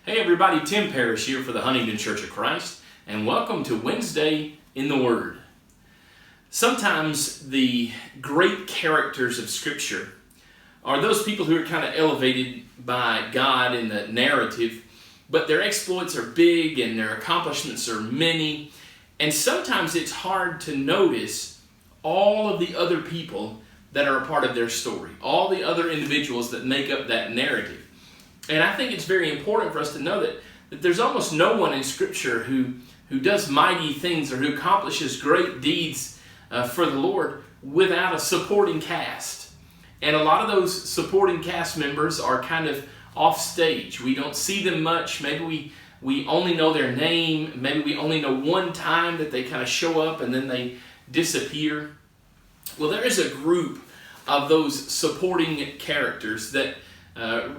Hey everybody, Tim Parrish here for the Huntington Church of Christ, and welcome to Wednesday in the Word. Sometimes the great characters of Scripture are those people who are kind of elevated by God in the narrative, but their exploits are big and their accomplishments are many, and sometimes it's hard to notice all of the other people that are a part of their story, all the other individuals that make up that narrative. And I think it's very important for us to know that there's almost no one in Scripture who does mighty things or who accomplishes great deeds for the Lord without a supporting cast. And a lot of those supporting cast members are kind of off stage. We don't see them much. Maybe we only know their name. Maybe we only know one time that they kind of show up and then they disappear. Well, there is a group of those supporting characters that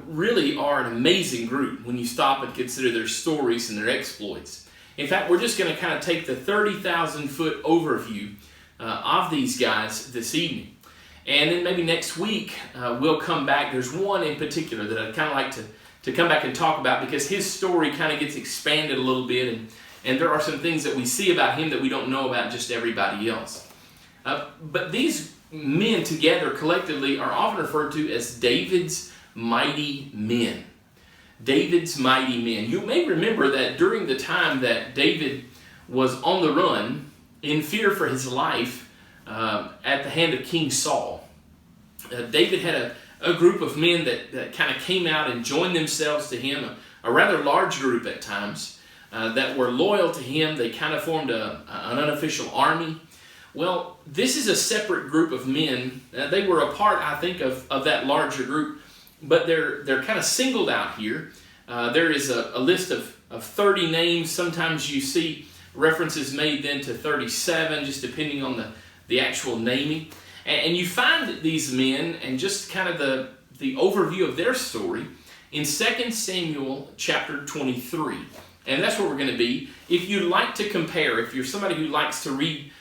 really are an amazing group when you stop and consider their stories and their exploits. In fact, we're just going to kind of take the 30,000-foot overview of these guys this evening. And then maybe next week we'll come back. There's one in particular that I'd kind of like to come back and talk about because his story kind of gets expanded a little bit, and there are some things that we see about him that we don't know about just everybody else. But these men together collectively are often referred to as David's mighty men. David's mighty men. You may remember that during the time that David was on the run in fear for his life at the hand of King Saul, David had a group of men that kind of came out and joined themselves to him, a rather large group at times, that were loyal to him. They kind of formed an unofficial army. Well, this is a separate group of men. They were a part, I think, of that larger group, but they're kind of singled out here. There is a list of 30 names. Sometimes you see references made then to 37, just depending on the actual naming. And you find these men and just kind of the overview of their story in 2 Samuel chapter 23. And that's where we're going to be. If you'd like to compare, if you're somebody who likes to read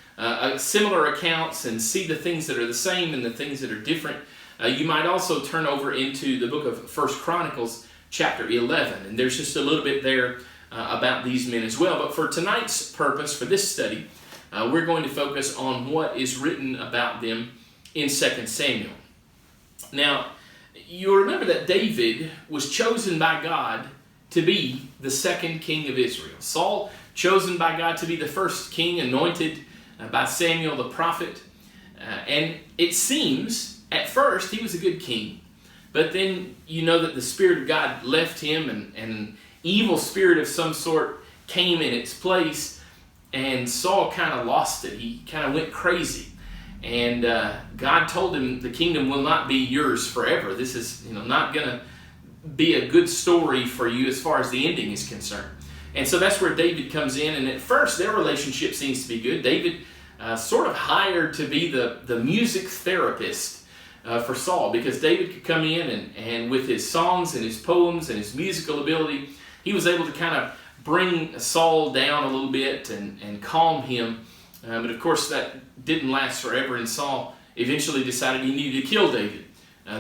similar accounts and see the things that are the same and the things that are different, you might also turn over into the book of 1 Chronicles chapter 11. And there's just a little bit there about these men as well. But for tonight's purpose, for this study, we're going to focus on what is written about them in 2 Samuel. Now, you remember that David was chosen by God to be the second king of Israel. Saul, chosen by God to be the first king, anointed by Samuel the prophet. And it seems, at first, he was a good king. But then you know that the Spirit of God left him and an evil spirit of some sort came in its place. And Saul kind of lost it. He kind of went crazy. And God told him the kingdom will not be yours forever. This is not going to be a good story for you as far as the ending is concerned. And so that's where David comes in. And at first their relationship seems to be good. David sort of hired to be the music therapist for Saul, because David could come in and with his songs and his poems and his musical ability, he was able to kind of bring Saul down a little bit and calm him. But of course that didn't last forever, and Saul eventually decided he needed to kill David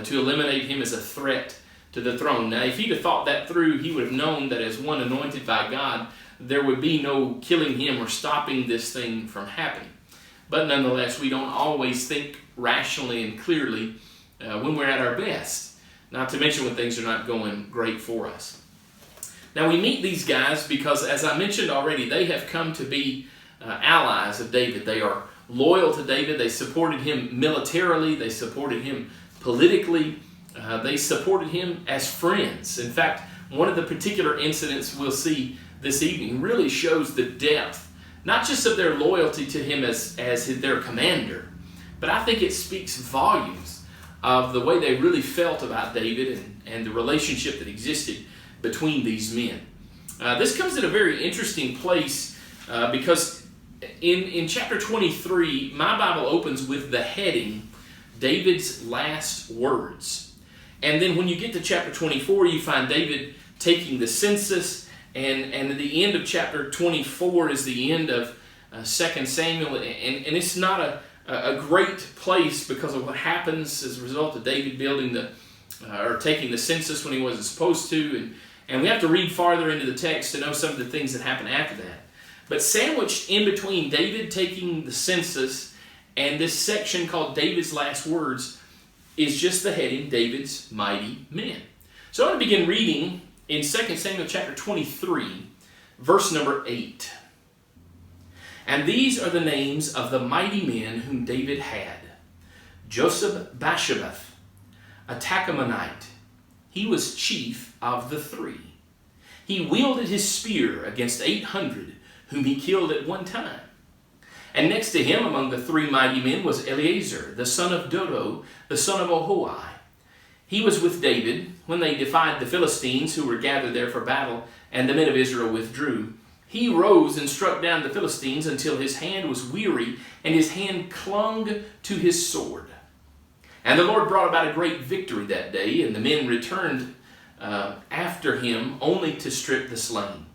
to eliminate him as a threat to the throne. Now if he'd have thought that through, he would have known that as one anointed by God, there would be no killing him or stopping this thing from happening. But nonetheless, we don't always think rationally and clearly when we're at our best, not to mention when things are not going great for us. Now we meet these guys because, as I mentioned already, they have come to be allies of David. They are loyal to David. They supported him militarily. They supported him politically. They supported him as friends. In fact, one of the particular incidents we'll see this evening really shows the depth, not just of their loyalty to him as their commander, but I think it speaks volumes of the way they really felt about David and the relationship that existed between these men. This comes at a very interesting place because in chapter 23, my Bible opens with the heading, David's Last Words. And then when you get to chapter 24, you find David taking the census, and at the end of chapter 24 is the end of 2 Samuel, and it's not a great place because of what happens as a result of David building or taking the census when he wasn't supposed to, And we have to read farther into the text to know some of the things that happen after that. But sandwiched in between David taking the census and this section called David's Last Words is just the heading, David's Mighty Men. So I want to begin reading in 2 Samuel chapter 23, verse number 8. And these are the names of the mighty men whom David had. Joseph-Basshebeth, a Tachamonite. He was chief of the three. He wielded his spear against 800, whom he killed at one time. And next to him among the three mighty men was Eleazar, the son of Dodo, the son of Ahoai. He was with David when they defied the Philistines who were gathered there for battle, and the men of Israel withdrew. He rose and struck down the Philistines until his hand was weary, and his hand clung to his sword. And the Lord brought about a great victory that day, and the men returned after him only to strip the slain.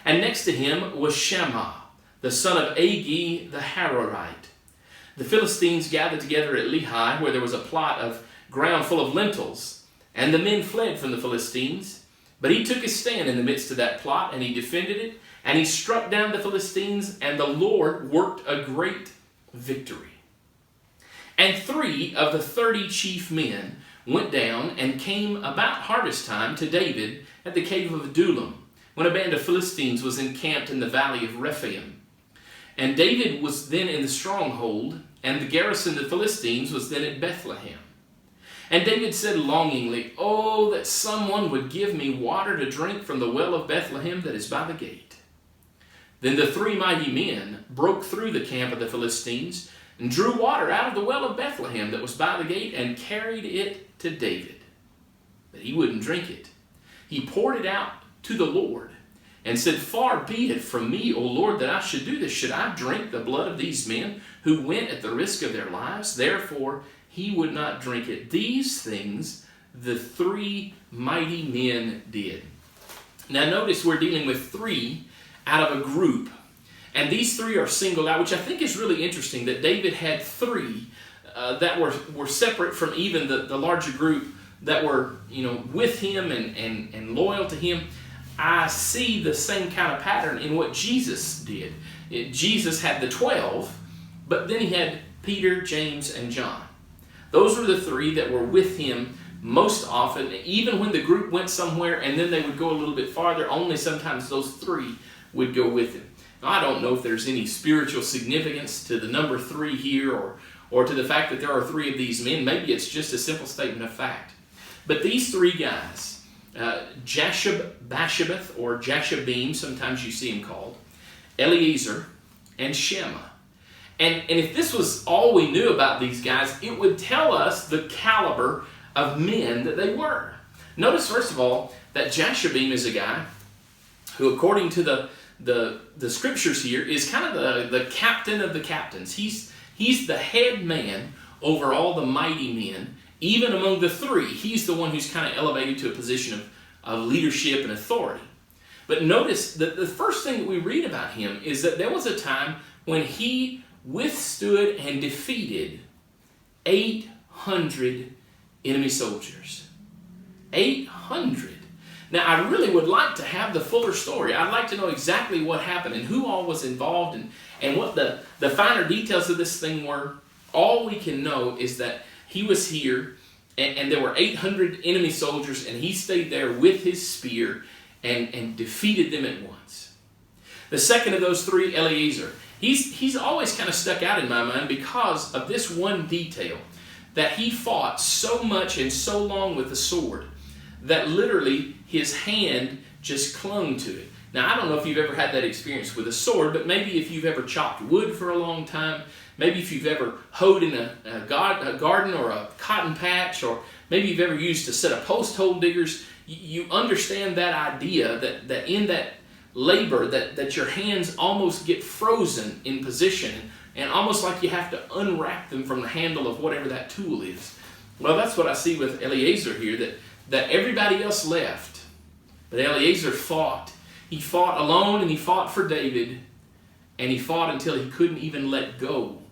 And next to him was Shammah, the son of Agi the Hararite. The Philistines gathered together at Lehi, where there was a plot of ground full of lentils, and the men fled from the Philistines. But he took his stand in the midst of that plot, and he defended it, and he struck down the Philistines, and the Lord worked a great victory. And 3 of the 30 chief men went down and came about harvest time to David at the cave of Adullam, when a band of Philistines was encamped in the valley of Rephaim. And David was then in the stronghold, and the garrison of the Philistines was then at Bethlehem. And David said longingly, "Oh, that someone would give me water to drink from the well of Bethlehem that is by the gate." Then the 3 mighty men broke through the camp of the Philistines and drew water out of the well of Bethlehem that was by the gate and carried it to David. But he wouldn't drink it. He poured it out to the Lord and said, "Far be it from me, O Lord, that I should do this. Should I drink the blood of these men who went at the risk of their lives?" Therefore he would not drink it. These things the 3 mighty men did. Now notice we're dealing with 3 out of a group. And these 3 are singled out, which I think is really interesting, that David had 3 that were separate from even the larger group that were, with him and loyal to him. I see the same kind of pattern in what Jesus did. Jesus had the 12, but then he had Peter, James, and John. Those were the 3 that were with him most often, even when the group went somewhere and then they would go a little bit farther, only sometimes those 3 would go with him. Now, I don't know if there's any spiritual significance to the number 3 here or to the fact that there are 3 of these men. Maybe it's just a simple statement of fact. But these 3 guys, Jashub-Basshebeth, or Jashabim, sometimes you see him called, Eleazar, and Shammah. And if this was all we knew about these guys, it would tell us the caliber of men that they were. Notice, first of all, that Jashabim is a guy who, according to the scriptures here, is kind of the captain of the captains. He's the head man over all the mighty men. Even among the 3, he's the one who's kind of elevated to a position of leadership and authority. But notice that the first thing that we read about him is that there was a time when he withstood and defeated 800 enemy soldiers. 800. Now, I really would like to have the fuller story. I'd like to know exactly what happened and who all was involved and what the finer details of this thing were. All we can know is that he was here and there were 800 enemy soldiers, and he stayed there with his spear and defeated them at once. The second of those 3, Eleazar, he's always kind of stuck out in my mind because of this one detail, that he fought so much and so long with the sword that literally his hand just clung to it. Now, I don't know if you've ever had that experience with a sword, but maybe if you've ever chopped wood for a long time, maybe if you've ever hoed in a garden or a cotton patch, or maybe you've ever used a set of post hole diggers, you understand that idea that in that labor that your hands almost get frozen in position and almost like you have to unwrap them from the handle of whatever that tool is. Well, that's what I see with Eleazar here, that everybody else left, but Eleazar fought. He fought alone, and he fought for David, and he fought until he couldn't even let go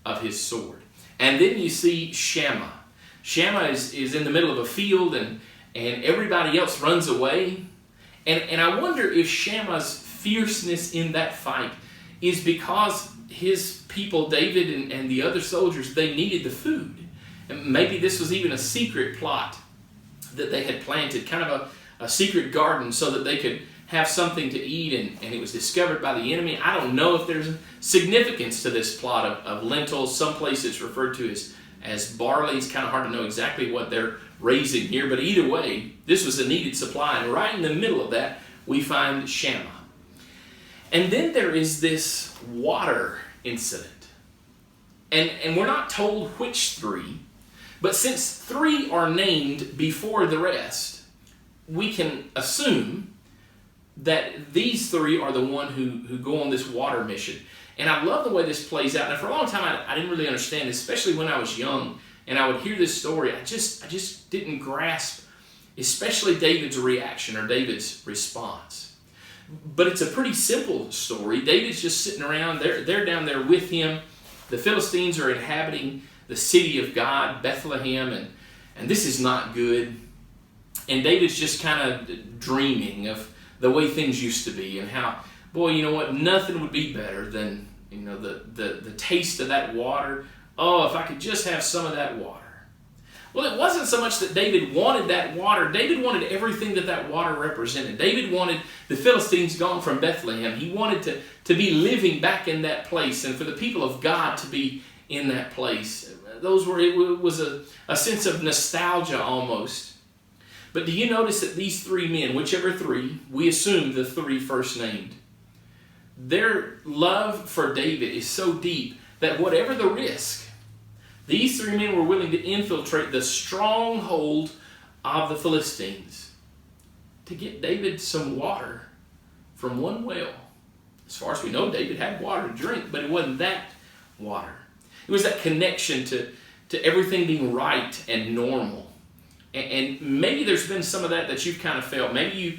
of his sword. And then you see Shammah. Shammah is in the middle of a field, and everybody else runs away. And I wonder if Shammah's fierceness in that fight is because his people, David and the other soldiers, they needed the food. And maybe this was even a secret plot that they had planted, kind of a secret garden so that they could have something to eat, and it was discovered by the enemy. I don't know if there's significance to this plot of lentils. Some places it's referred to as barley. It's kind of hard to know exactly what they're raising here, but either way, this was a needed supply, and right in the middle of that, we find Shammah. And then there is this water incident. And we're not told which three, but since three are named before the rest, we can assume that these three are the one who go on this water mission. And I love the way this plays out. And for a long time, I didn't really understand, especially when I was young, and I would hear this story. I just didn't grasp, especially David's reaction or David's response. But it's a pretty simple story. David's just sitting around. They're down there with him. The Philistines are inhabiting the city of God, Bethlehem, and this is not good. And David's just kind of dreaming of the way things used to be, and how, boy, you know what, nothing would be better than, you know, the taste of that water. Oh, if I could just have some of that water. Well, it wasn't so much that David wanted that water. David wanted everything that water represented. David wanted the Philistines gone from Bethlehem. He wanted to be living back in that place, and for the people of God to be in that place. It was a sense of nostalgia almost. But do you notice that these three men, whichever three, we assume the three first named, their love for David is so deep that whatever the risk, these three men were willing to infiltrate the stronghold of the Philistines to get David some water from one well. As far as we know, David had water to drink, but it wasn't that water. It was that connection to everything being right and normal. And maybe there's been some of that you've kind of felt. Maybe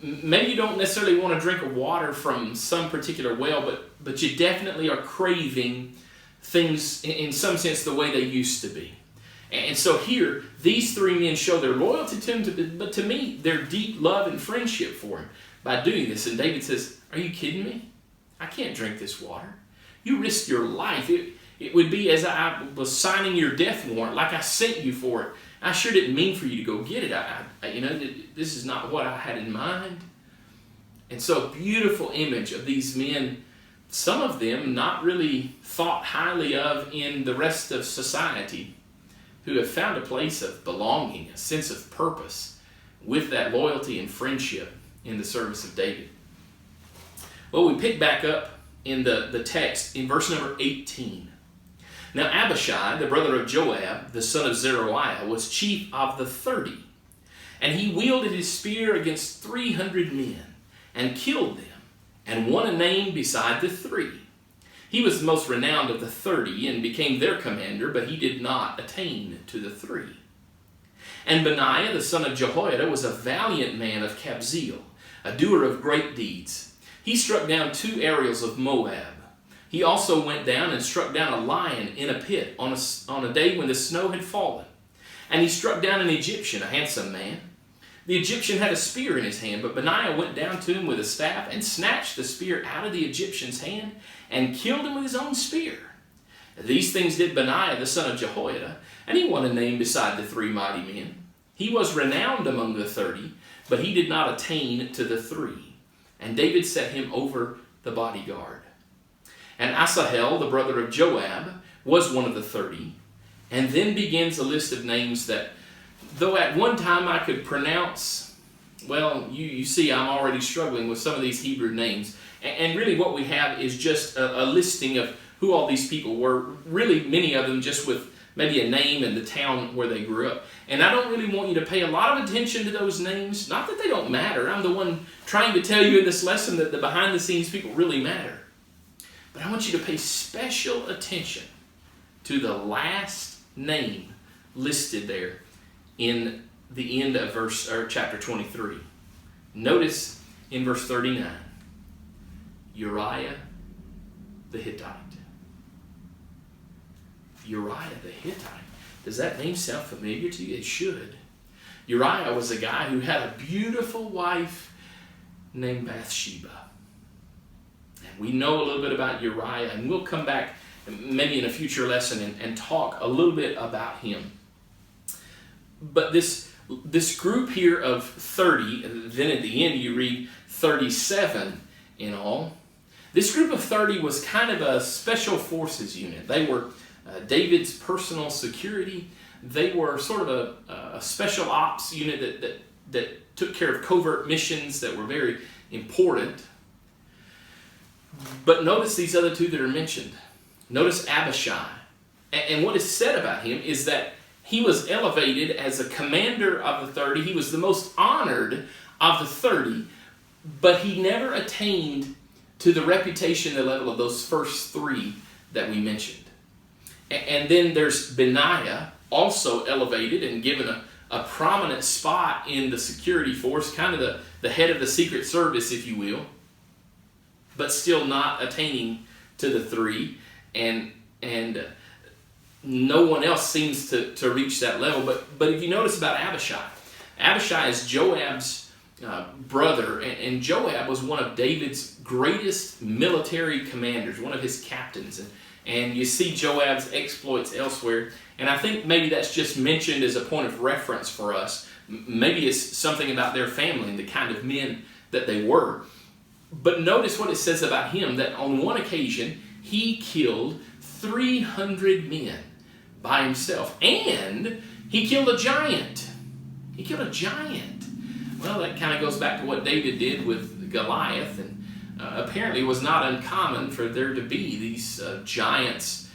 you don't necessarily want to drink water from some particular well, but you definitely are craving things in some sense the way they used to be. And so here, these three men show their loyalty to him, but to me, their deep love and friendship for him by doing this. And David says, "Are you kidding me? I can't drink this water. You risked your life. It would be as I was signing your death warrant, like I sent you for it. I sure didn't mean for you to go get it. This is not what I had in mind." And so a beautiful image of these men, some of them not really thought highly of in the rest of society, who have found a place of belonging, a sense of purpose, with that loyalty and friendship in the service of David. Well, we pick back up in the text in verse number 18. Now Abishai, the brother of Joab, the son of Zeruiah, was chief of the 30, and he wielded his spear against 300 men, and killed them, and won a name beside the 3. He was the most renowned of the 30, and became their commander, but he did not attain to the 3. And Benaiah, the son of Jehoiada, was a valiant man of Kabzeel, a doer of great deeds. He struck down 2 Ariels of Moab. He also went down and struck down a lion in a pit on a day when the snow had fallen. And he struck down an Egyptian, a handsome man. The Egyptian had a spear in his hand, but Benaiah went down to him with a staff and snatched the spear out of the Egyptian's hand and killed him with his own spear. These things did Benaiah, the son of Jehoiada, and he won a name beside the 3 mighty men. He was renowned among the 30, but he did not attain to the 3. And David set him over the bodyguard. And Asahel, the brother of Joab, was one of the 30. And then begins a list of names that, though at one time I could pronounce, well, you see I'm already struggling with some of these Hebrew names. And really what we have is just a listing of who all these people were. Really many of them just with maybe a name and the town where they grew up. And I don't really want you to pay a lot of attention to those names. Not that they don't matter. I'm the one trying to tell you in this lesson that the behind the scenes people really matter. But I want you to pay special attention to the last name listed there in the end of chapter 23. Notice in verse 39, Uriah the Hittite. Uriah the Hittite. Does that name sound familiar to you? It should. Uriah was a guy who had a beautiful wife named Bathsheba. And we know a little bit about Uriah, and we'll come back maybe in a future lesson and talk a little bit about him. But this group here of 30, and then at the end you read 37 in all. This group of 30 was kind of a special forces unit. They were David's personal security. They were sort of a special ops unit that took care of covert missions that were very important. But notice these other two that are mentioned. Notice Abishai. And what is said about him is that he was elevated as a commander of the 30. He was the most honored of the 30, but he never attained to the reputation and the level of those first three that we mentioned. And then there's Benaiah, also elevated and given a prominent spot in the security force, kind of the head of the Secret Service, if you will, but still not attaining to the three. And no one else seems to reach that level. But if you notice about Abishai is Joab's brother, and Joab was one of David's greatest military commanders, one of his captains. And you see Joab's exploits elsewhere. And I think maybe that's just mentioned as a point of reference for us. Maybe it's something about their family and the kind of men that they were. But notice what it says about him, that on one occasion he killed 300 men by himself. And he killed a giant. He killed a giant. Well, that kind of goes back to what David did with Goliath. And apparently it was not uncommon for there to be these giants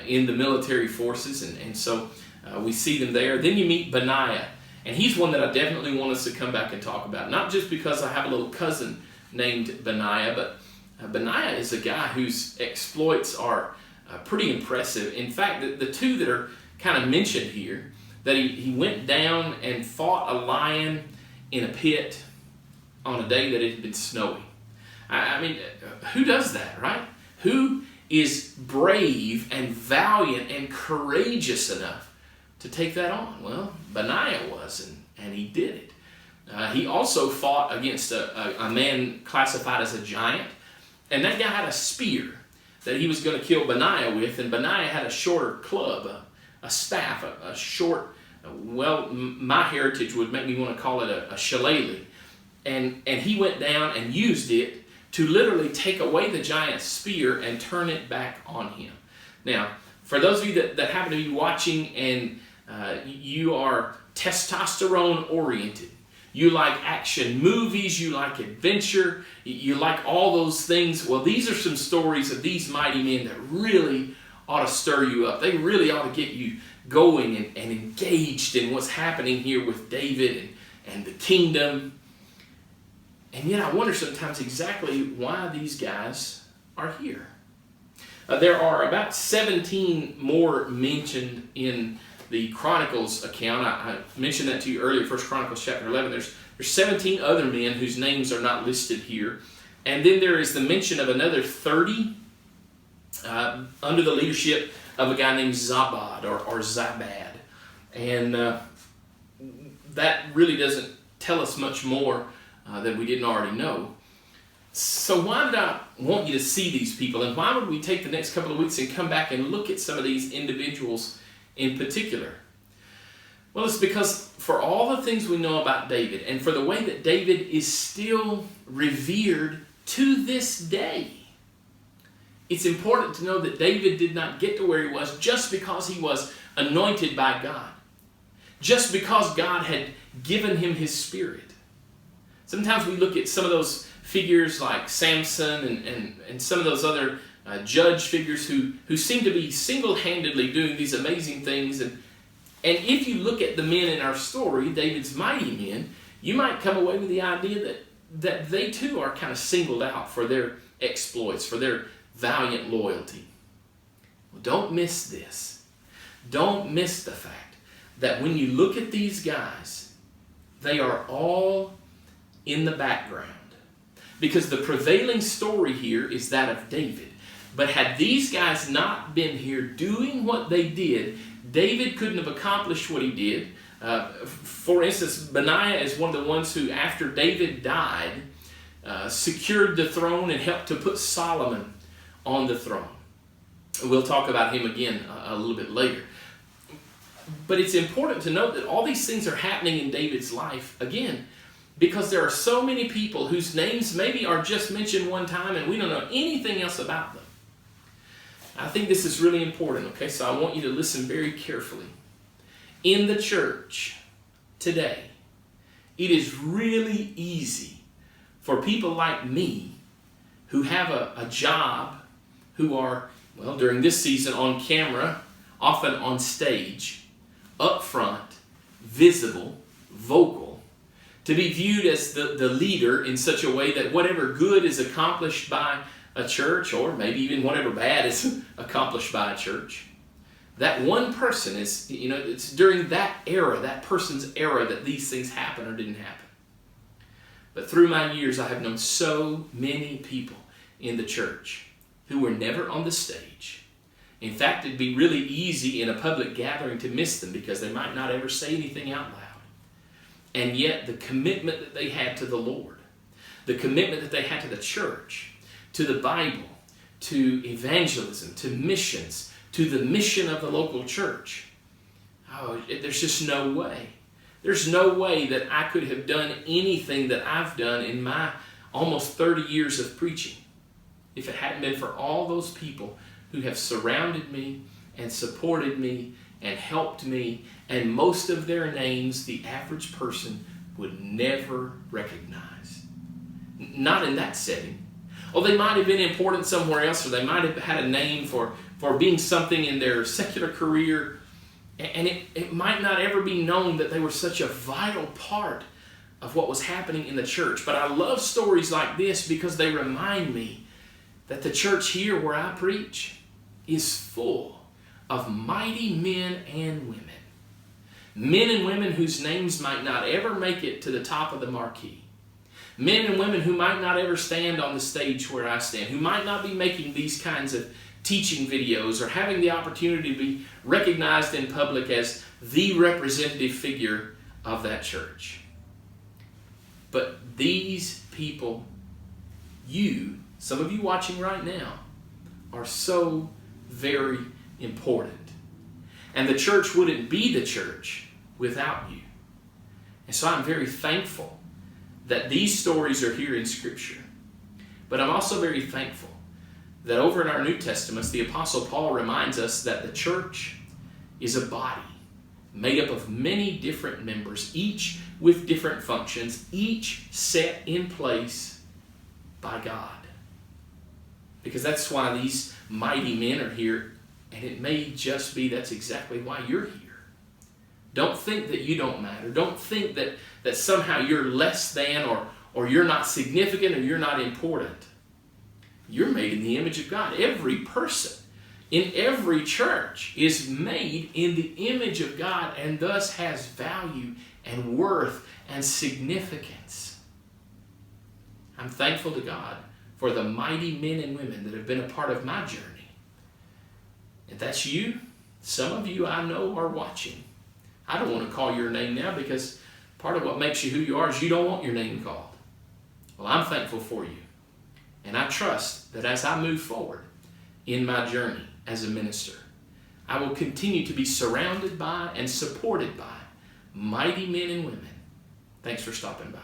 in the military forces. And so we see them there. Then you meet Benaiah. And he's one that I definitely want us to come back and talk about. Not just because I have a little cousin named Benaiah, but Benaiah is a guy whose exploits are pretty impressive. In fact, the two that are kind of mentioned here, that he went down and fought a lion in a pit on a day that it had been snowing. I mean, who does that, right? Who is brave and valiant and courageous enough to take that on? Well, Benaiah was, and he did it. He also fought against a man classified as a giant, and that guy had a spear that he was going to kill Benaiah with, and Benaiah had a shorter club, a staff, a short, well, my heritage would make me want to call it a shillelagh, and he went down and used it to literally take away the giant's spear and turn it back on him. Now, for those of you that happen to be watching and you are testosterone oriented, you like action movies, you like adventure, you like all those things, well, these are some stories of these mighty men that really ought to stir you up. They really ought to get you going and engaged in what's happening here with David and the kingdom. And yet I wonder sometimes exactly why these guys are here. There are about 17 more mentioned in the Chronicles account. I mentioned that to you earlier, 1 Chronicles chapter 11. There's 17 other men whose names are not listed here. And then there is the mention of another 30 under the leadership of a guy named Zabad or Zabad. And that really doesn't tell us much more that we didn't already know. So why did I want you to see these people? And why would we take the next couple of weeks and come back and look at some of these individuals in particular? Well, it's because for all the things we know about David and for the way that David is still revered to this day, it's important to know that David did not get to where he was just because he was anointed by God, just because God had given him his spirit. Sometimes we look at some of those figures like Samson and some of those other judge figures who seem to be single-handedly doing these amazing things. And if you look at the men in our story, David's mighty men, you might come away with the idea that they too are kind of singled out for their exploits, for their valiant loyalty. Well, don't miss this. Don't miss the fact that when you look at these guys, they are all in the background. Because the prevailing story here is that of David. But had these guys not been here doing what they did, David couldn't have accomplished what he did. For instance, Benaiah is one of the ones who, after David died, secured the throne and helped to put Solomon on the throne. We'll talk about him again a little bit later. But it's important to note that all these things are happening in David's life, again, because there are so many people whose names maybe are just mentioned one time and we don't know anything else about them. I think this is really important, okay? So I want you to listen very carefully. In the church today, it is really easy for people like me who have a job, who are, well, during this season on camera, often on stage, up front, visible, vocal, to be viewed as the leader in such a way that whatever good is accomplished by a church, or maybe even whatever bad is accomplished by a church, that one person is, it's during that era, that person's era, that these things happen or didn't happen. But through my years, I have known so many people in the church who were never on the stage. In fact, it'd be really easy in a public gathering to miss them because they might not ever say anything out loud. And yet the commitment that they had to the Lord, the commitment that they had to the church, to the Bible, to evangelism, to missions, to the mission of the local church. Oh, there's just no way. There's no way that I could have done anything that I've done in my almost 30 years of preaching if it hadn't been for all those people who have surrounded me and supported me and helped me, and most of their names the average person would never recognize. Not in that setting. Oh, they might have been important somewhere else, or they might have had a name for being something in their secular career, and it might not ever be known that they were such a vital part of what was happening in the church. But I love stories like this because they remind me that the church here where I preach is full of mighty men and women. Men and women whose names might not ever make it to the top of the marquee. Men and women who might not ever stand on the stage where I stand, who might not be making these kinds of teaching videos or having the opportunity to be recognized in public as the representative figure of that church. But these people, some of you watching right now, are so very important. And the church wouldn't be the church without you. And so I'm very thankful that these stories are here in Scripture. But I'm also very thankful that over in our New Testaments, the Apostle Paul reminds us that the church is a body made up of many different members, each with different functions, each set in place by God. Because that's why these mighty men are here, and it may just be that's exactly why you're here. Don't think that you don't matter. Don't think that somehow you're less than or you're not significant or you're not important. You're made in the image of God. Every person in every church is made in the image of God and thus has value and worth and significance. I'm thankful to God for the mighty men and women that have been a part of my journey. If that's you, some of you I know are watching. I don't want to call your name now because part of what makes you who you are is you don't want your name called. Well, I'm thankful for you. And I trust that as I move forward in my journey as a minister, I will continue to be surrounded by and supported by mighty men and women. Thanks for stopping by.